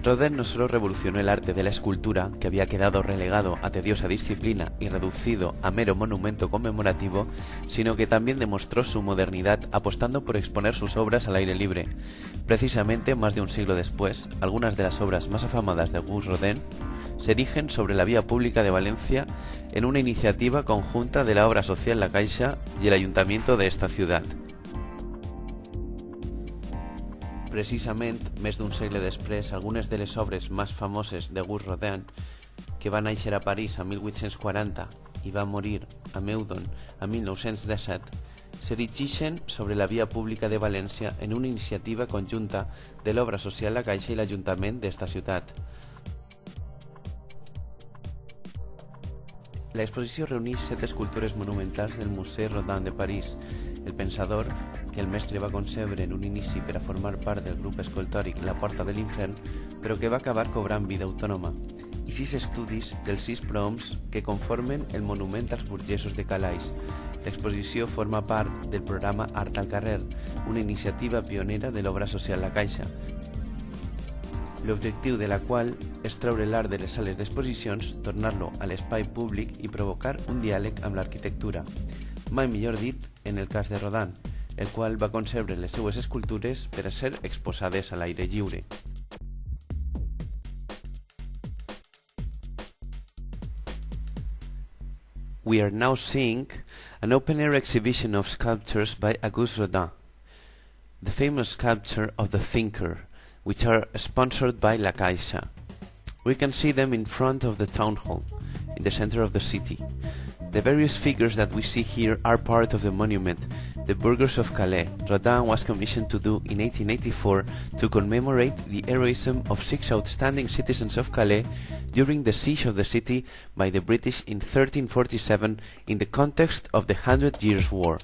Rodin no solo revolucionó el arte de la escultura, que había quedado relegado a tediosa disciplina y reducido a mero monumento conmemorativo, sino que también demostró su modernidad apostando por exponer sus obras al aire libre. Precisamente, más de un siglo después, algunas de las obras más afamadas de Auguste Rodin se erigen sobre la vía pública de Valencia en una iniciativa conjunta de la obra social La Caixa y el ayuntamiento de esta ciutat. Precisament, més d'un segle després, algunes de les obres més famoses d'Auguste Rodin, que va néixer a París a 1840 i va morir a Meudon a 1917, s'erigeixen sobre la via pública de València en una iniciativa conjunta de l'obra social La Caixa i l'Ajuntament d'esta ciutat. La exposició reuneix 7 escultures monumentals del Museu Rodin de París, el pensador, que el mestre va concebre en un inici per a formar part del grup escultòric La Porta de l'Infern, però que va acabar cobrant vida autònoma, i 6 estudis dels 6 prohoms que conformen el monument als burgesos de Calais. L'exposició forma part del programa Art al carrer, una iniciativa pionera de l'obra social La Caixa, l'objectiu de la qual és treure l'art de les sales d'exposicions, tornar-lo a l'espai públic i provocar un diàleg amb l'arquitectura. Mai millor dit en el cas de Rodin, el qual va concebre les seues escultures per a ser exposades a l'aire lliure. We are now seeing an open-air exhibition of sculptures by Auguste Rodin, the famous sculpture of the Thinker, which are sponsored by La Caixa. We can see them in front of the town hall, in the center of the city. The various figures that we see here are part of the monument, the Burghers of Calais, Rodin was commissioned to do in 1884 to commemorate the heroism of 6 outstanding citizens of Calais during the siege of the city by the British in 1347 in the context of the 100 Years' War.